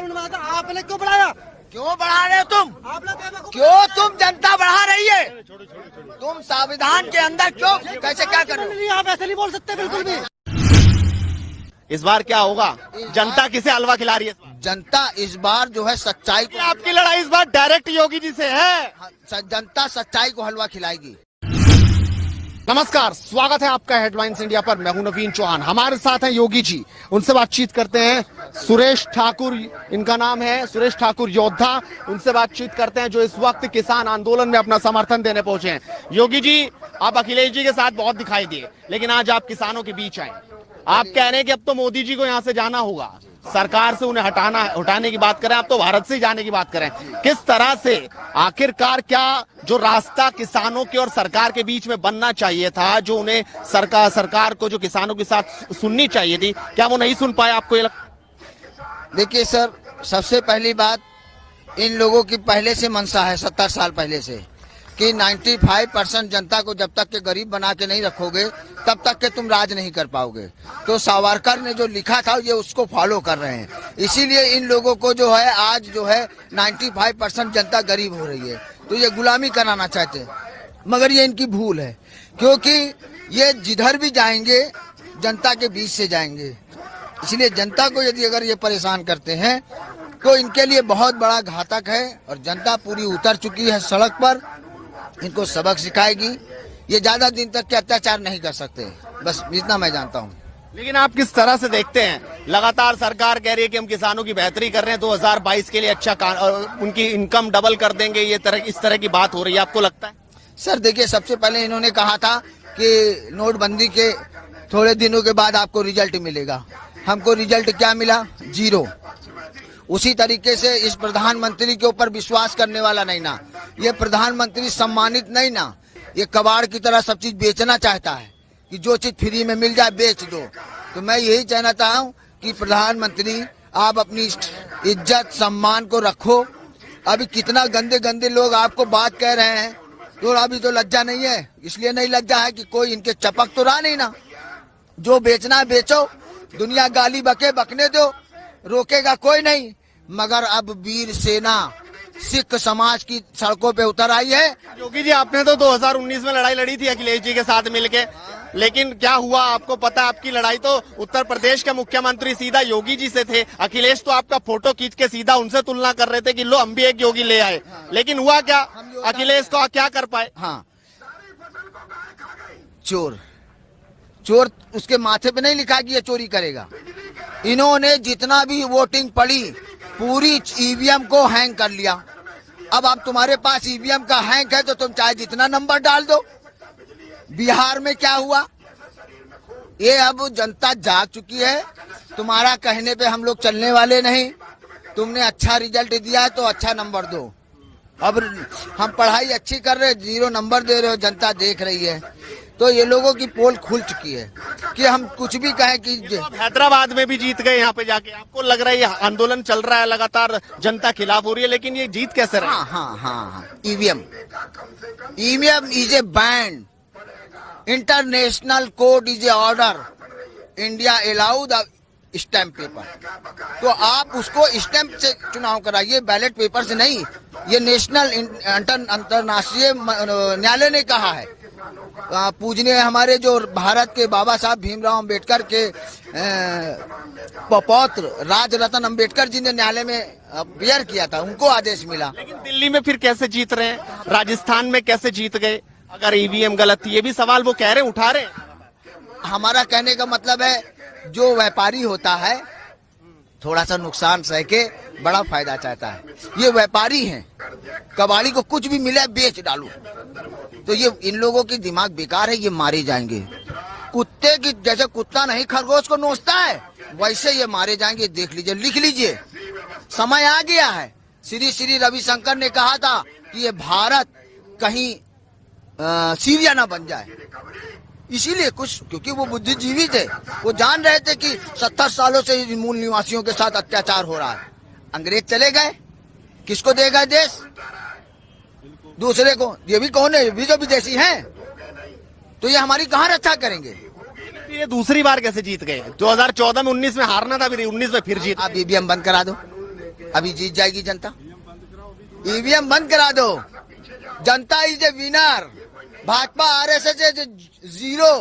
आपने क्यों बढ़ाया? क्यों बढ़ा रहे हो तुम? आपने क्यों तुम जनता बढ़ा रही है? तुम संविधान के अंदर क्यों कैसे क्या कर रहे हो? आप ऐसे नहीं बोल सकते बिल्कुल भी। इस बार क्या होगा? जनता किसे हलवा खिला रही है? जनता इस बार जो है सच्चाई को, आपकी लड़ाई इस बार डायरेक्ट योगी जी से है। जनता सच्चाई को हलवा खिलाएगी। नमस्कार, स्वागत है आपका हेडलाइंस इंडिया पर। मैं हूं नवीन चौहान, हमारे साथ हैं योगी जी। उनसे बातचीत करते हैं। सुरेश ठाकुर इनका नाम है, सुरेश ठाकुर योद्धा। उनसे बातचीत करते हैं जो इस वक्त किसान आंदोलन में अपना समर्थन देने पहुंचे हैं। योगी जी, आप अखिलेश जी के साथ बहुत दिखाई दिए, लेकिन आज आप किसानों के बीच आए। आप कह रहे हैं कि अब तो मोदी जी को यहाँ से जाना होगा, सरकार से उन्हें हटाने की बात करें, आप तो भारत से जाने की बात करें। किस तरह से आखिरकार क्या जो रास्ता किसानों के और सरकार के बीच में बनना चाहिए था, जो उन्हें सरकार को जो किसानों के साथ सुननी चाहिए थी, क्या वो नहीं सुन पाए? आपको ये देखिए सर, सबसे पहली बात, इन लोगों की पहले से मंशा है 70 साल पहले से कि 95% जनता को जब तक के गरीब बना के नहीं रखोगे तब तक के तुम राज नहीं कर पाओगे। तो सावरकर ने जो लिखा था ये उसको फॉलो कर रहे हैं। इसीलिए इन लोगों को जो है आज जो है 95% जनता गरीब हो रही है, तो ये गुलामी कराना चाहते हैं। मगर ये इनकी भूल है, क्योंकि ये जिधर भी जाएंगे जनता के बीच से जाएंगे। इसलिए जनता को यदि अगर ये परेशान करते हैं तो इनके लिए बहुत बड़ा घातक है। और जनता पूरी उतर चुकी है सड़क पर, इनको सबक सिखाएगी। ये ज्यादा दिन तक के अत्याचार नहीं कर सकते, बस इतना मैं जानता हूँ। लेकिन आप किस तरह से देखते हैं, लगातार सरकार कह रही है कि हम किसानों की बेहतरी कर रहे हैं, 2022 के लिए उनकी इनकम डबल कर देंगे, इस तरह की बात हो रही है, आपको लगता है? सर देखिए, सबसे पहले इन्होंने कहा था कि नोटबंदी के थोड़े दिनों के बाद आपको रिजल्ट मिलेगा। हमको रिजल्ट क्या मिला? 0। उसी तरीके से इस प्रधानमंत्री के ऊपर विश्वास करने वाला नहीं ना। ये प्रधानमंत्री सम्मानित नहीं ना, ये कबाड़ की तरह सब चीज बेचना चाहता है कि जो चीज फ्री में मिल जाए बेच दो। तो मैं यही कहना चाहता हूँ कि प्रधानमंत्री आप अपनी इज्जत सम्मान को रखो। अभी कितना गंदे गंदे लोग आपको बात कह रहे हैं, तो अभी तो लज्जा नहीं है। इसलिए नहीं लज्जा है कि कोई इनके चपक तो रहा नहीं ना। जो बेचना है बेचो, दुनिया गाली बकने दो, रोकेगा कोई नहीं। मगर अब वीर सेना सिख समाज की सड़कों पे उतर आई है। योगी जी, आपने तो 2019 में लड़ाई लड़ी थी अखिलेश जी के साथ मिलके, लेकिन क्या हुआ आपको पता है? आपकी लड़ाई तो उत्तर प्रदेश के मुख्यमंत्री सीधा योगी जी से थे। अखिलेश तो आपका फोटो खींच के सीधा उनसे तुलना कर रहे थे कि लो हम भी एक योगी ले आए। लेकिन हुआ क्या? अखिलेश तो क्या कर पाए? हाँ, चोर उसके माथे पे नहीं लिखा कि ये चोरी करेगा। इन्होंने जितना भी वोटिंग पड़ी पूरी ईवीएम को हैंग कर लिया। अब तुम्हारे पास ईवीएम का हैंग है तो तुम चाहे जितना नंबर डाल दो। बिहार में क्या हुआ? ये अब जनता जाग चुकी है। तुम्हारा कहने पे हम लोग चलने वाले नहीं। तुमने अच्छा रिजल्ट दिया है तो अच्छा नंबर दो। अब हम पढ़ाई अच्छी कर रहे, 0 नंबर दे रहे हो, जनता देख रही है। तो ये लोगों की पोल खुल चुकी है कि हम कुछ भी कहें कि हैदराबाद में भी जीत गए यहाँ पे जाके। आपको लग रहा है ये आंदोलन चल रहा है लगातार, जनता खिलाफ हो रही है, लेकिन ये जीत कैसे रहा? हाँ। EVM is A band, international court is a order, India allow the stamp paper. तो आप उसको स्टैम्प से चुनाव कराइए, बैलेट पेपर से नहीं। ये नेशनल अंतरराष्ट्रीय न्यायालय ने कहा है। पूजनीय हमारे जो भारत के बाबा साहब भीमराव अंबेडकर के पौत्र राज रतन अंबेडकर जी ने न्यायालय में अपीयर किया था, उनको आदेश मिला। लेकिन दिल्ली में फिर कैसे जीत रहे हैं? राजस्थान में कैसे जीत गए अगर ईवीएम गलत थी? ये भी सवाल वो कह रहे हैं, उठा रहे हैं। हमारा कहने का मतलब है, जो व्यापारी होता है थोड़ा सा नुकसान सह के बड़ा फायदा चाहता है। ये व्यापारी हैं, कबाड़ी को कुछ भी मिले बेच डालो। तो ये इन लोगों की दिमाग बेकार है, ये मारे जाएंगे। कुत्ते की जैसे कुत्ता नहीं खरगोश को नोचता है, वैसे ये मारे जाएंगे। देख लीजिए, लिख लीजिए, समय आ गया है। श्री रविशंकर ने कहा था कि ये भारत कहीं सीरिया ना बन जाए। इसीलिए कुछ, क्योंकि वो बुद्धिजीवी थे, वो जान रहे थे कि 70 सालों से मूल निवासियों के साथ अत्याचार हो रहा है। अंग्रेज चले गए, किसको देगा देश? दूसरे को। ये भी कौन है? ये भी जो विदेशी हैं। तो ये हमारी कहाँ रक्षा करेंगे? ये दूसरी बार कैसे जीत गए? 2014 में 19 में हारना था, फिर 19 में फिर जीत। आप ईवीएम बंद करा दो, अभी जीत जाएगी जनता। ईवीएम बंद करा दो, जनता is a winner, Bhajpa RSS is zero.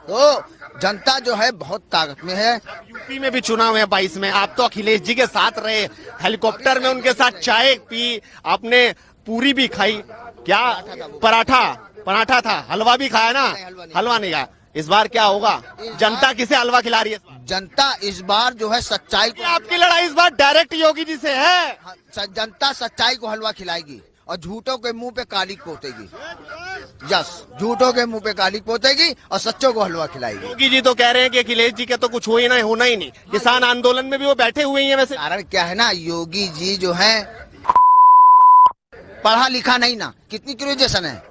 तो जनता जो है बहुत ताकत में है। यूपी में भी चुनाव है 22 में, आप तो अखिलेश जी के साथ रहे, हेलीकॉप्टर में उनके साथ चाय पी, आपने पूरी भी खाई, क्या पराठा था, हलवा भी खाया ना? हलवा नहीं खाया। इस बार क्या होगा? जनता किसे हलवा खिला रही है? जनता इस बार जो है सच्चाई को, आपकी लड़ाई इस बार डायरेक्ट योगी जी से है। जनता सच्चाई को हलवा खिलाएगी और झूठों के मुंह पे काली पोतेगी। यस, झूठों के मुंह पे काली पोतेगी और सच्चों को हलवा खिलाएगी। योगी जी तो कह रहे हैं कि अखिलेश जी के तो कुछ हो ही नहीं, होना ही नहीं। किसान आंदोलन में भी वो बैठे हुए ही हैं। वैसे कारण क्या है ना, योगी जी जो है पढ़ा लिखा नहीं ना, कितनी ग्रेजुएशन है,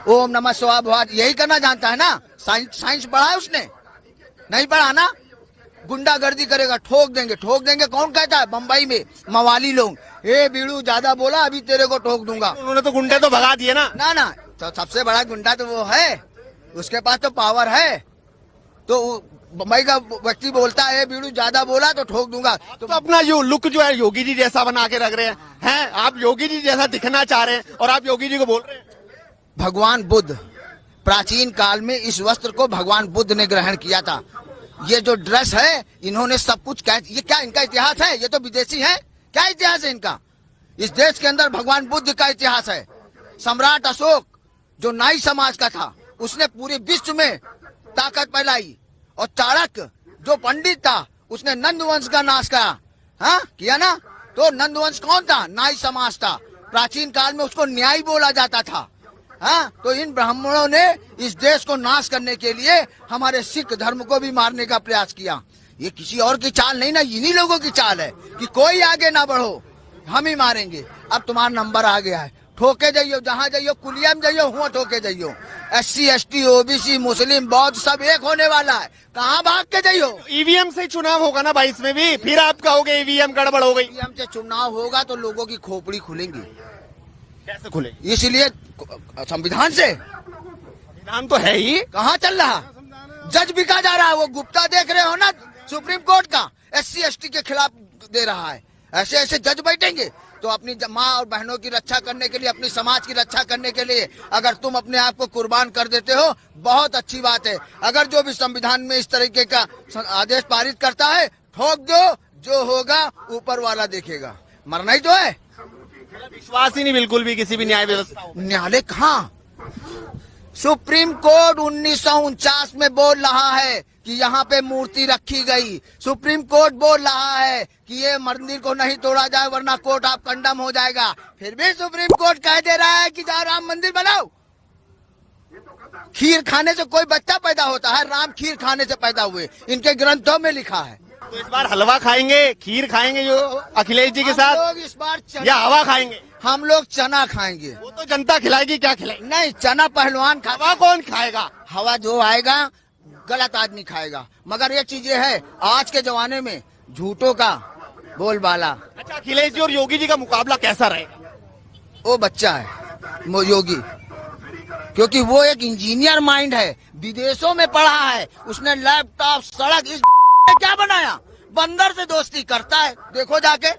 ओम नमः शिवाय भगवान यही करना जानता है ना। साइंस पढ़ा है उसने? नहीं पढ़ा ना। गुंडागर्दी करेगा, ठोक देंगे। कौन कहता है? बम्बई में मवाली लोग, ए बीड़ू ज्यादा बोला अभी तेरे को ठोक दूंगा। उन्होंने तो गुंडे तो भगा दिए ना। ना तो सबसे बड़ा गुंडा तो वो है, उसके पास तो पावर है। तो बम्बई का व्यक्ति बोलता है बीड़ू ज्यादा बोला तो ठोक दूंगा। तो अपना यो लुक जो है योगी जी जैसा बना के रख रहे हैं। आप योगी जी जैसा दिखना चाह रहे हैं और आप योगी जी को बोल रहे हैं। भगवान बुद्ध प्राचीन काल में इस वस्त्र को भगवान बुद्ध ने ग्रहण किया था। ये जो ड्रेस है इन्होंने सब कुछ ये क्या इनका इतिहास है? ये तो विदेशी है, क्या इतिहास है इनका? इस देश के अंदर भगवान बुद्ध का इतिहास है। सम्राट अशोक जो नाई समाज का था, उसने पूरे विश्व में ताकत फैलाई। और चाणक्य जो पंडित था, उसने नंद वंश का नाश करा। हाँ किया ना। तो नंद वंश कौन था? नाई समाज था। प्राचीन काल में उसको न्याय बोला जाता था। हाँ, तो इन ब्राह्मणों ने इस देश को नाश करने के लिए हमारे सिख धर्म को भी मारने का प्रयास किया। ये किसी और की चाल नहीं ना, इन्हीं लोगों की चाल है कि कोई आगे ना बढ़ो, हम ही मारेंगे। अब तुम्हारा नंबर आ गया है, ठोके जाइयो, जहाँ जाइयो, कुलिया में जाइयो, हुआ ठोके जाइयो। SC ST OBC मुस्लिम बौद्ध सब एक होने वाला है, कहाँ भाग के जाइयो। ईवीएम से चुनाव होगा ना 22 में भी, फिर आप कहोगे ईवीएम गड़बड़ हो गई। ईवीएम से चुनाव होगा तो लोगों की खोपड़ी खुलेंगी। कैसे खुलेगी? इसलिए संविधान से। संविधान तो है ही। कहाँ चल रहा? जज बिका जा रहा है। वो गुप्ता देख रहे हो ना, सुप्रीम कोर्ट का SC ST के खिलाफ दे रहा है। ऐसे जज बैठेंगे तो अपनी माँ और बहनों की रक्षा करने के लिए, अपनी समाज की रक्षा करने के लिए अगर तुम अपने आप को कुर्बान कर देते हो, बहुत अच्छी बात है। अगर जो भी संविधान में इस तरीके का आदेश पारित करता है, ठोक दो, जो होगा ऊपर वाला देखेगा। मरना ही तो है। विश्वास ही नहीं बिल्कुल भी किसी भी न्याय व्यवस्था। न्यायालय कहाँ? सुप्रीम कोर्ट 1949 में बोल रहा है कि यहाँ पे मूर्ति रखी गई। सुप्रीम कोर्ट बोल रहा है कि ये मंदिर को नहीं तोड़ा जाए वरना कोर्ट आप कंडम हो जाएगा। फिर भी सुप्रीम कोर्ट कह दे रहा है कि जाओ राम मंदिर बनाओ। खीर खाने से कोई बच्चा पैदा होता है? राम खीर खाने से पैदा हुए, इनके ग्रंथों में लिखा है। तो इस बार हलवा खाएंगे, खीर खाएंगे जो अखिलेश जी के साथ, लोग इस बार या हवा खाएंगे? हम लोग चना खाएंगे। वो तो जनता खिलाएगी, क्या खिलाएगी? नहीं, चना पहलवान हवा कौन खाएगा? हवा जो आएगा गलत आदमी खाएगा। मगर ये चीजें है आज के जमाने में झूठों का बोलबाला। अच्छा, अखिलेश जी और योगी जी का मुकाबला कैसा रहेगा? वो बच्चा है वो योगी, क्योंकि वो एक इंजीनियर माइंड है, विदेशों में पढ़ा है उसने, लैपटॉप, सड़क, इस क्या बनाया? बंदर से दोस्ती करता है। देखो जाके,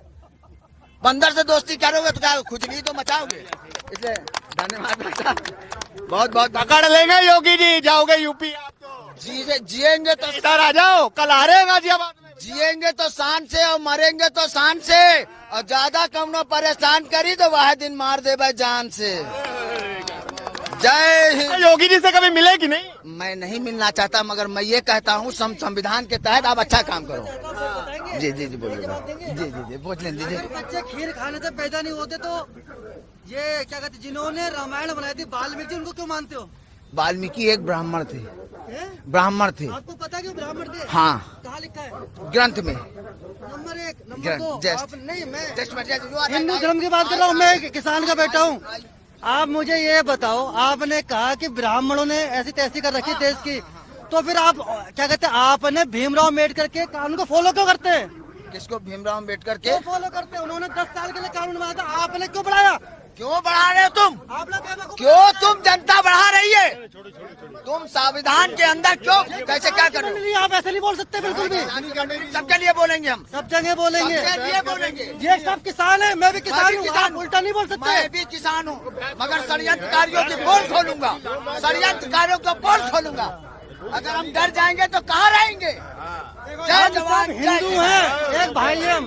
बंदर से दोस्ती करोगे तो क्या खुजली तो मचाओगे। इसलिए धन्यवाद बेटा, बहुत बहुत। पकड़ लेंगे योगी जी, जाओगे यूपी आप तो। जिएंगे तो इधर आ जाओ, कल आ रहे हैं गाजियाबाद में। जिएंगे तो शान से और मरेंगे तो शान से। और ज्यादा कम न परेशान करी तो वह दिन मार दे भाई जान से। जय हिंद। योगी जी से कभी मिले कि नहीं? मैं नहीं मिलना चाहता, मगर मैं ये कहता हूँ संविधान के तहत आप अच्छा काम करो। जी जी जी बोलिए। जी पूछ लें दीजिए। बच्चे खीर खाने से पैदा नहीं होते तो ये क्या कहते, जिन्होंने रामायण बनाई थी वाल्मीकि, उनको क्यों मानते हो? वाल्मीकि एक ब्राह्मण थे। ब्राह्मण थे। आपको पता है कि ब्राह्मण थे? हाँ। कहाँ लिखा है? ग्रंथ में। नंबर 1, नंबर 2 आप नहीं, मैं हिंदू धर्म की बात कर रहा हूँ, मैं एक किसान का बेटा हूँ। आप मुझे ये बताओ, आपने कहा कि ब्राह्मणों ने ऐसी तैसी कर रखी देश की, तो फिर आप क्या कहते हैं, आपने भीमराव अम्बेडकर के कानून को फॉलो क्यों करते हैं? किसको? भीमराव अम्बेडकर के फॉलो करते हैं। उन्होंने 10 साल के लिए कानून बनाया था, आपने क्यों बढ़ाया? क्यों बढ़ा रहे हो तुम? आप लोग बेवकूफ क्यों तुम जनता बढ़ा रही है? तुम संविधान के अंदर क्यों कैसे क्या कर रहे हो? नहीं, आप ऐसे नहीं बोल सकते बिल्कुल भी। सबके लिए बोलेंगे हम, सब जगह बोलेंगे। सबके लिए बोलेंगे। ये सब किसान है, मैं भी मैं किसान भी हूँ, किसान आप हूँ। उल्टा नहीं बोल सकते। मैं भी किसान हूँ, मगर षड्यंत्रकारियों की पोल खोलूंगा, षड्यंत्रकारियों का पोल खोलूंगा। अगर हम डर जाएंगे तो कहाँ रहेंगे? जय हम जवान सब जय हिंदू किसान। हैं, एक भाई हैं हम।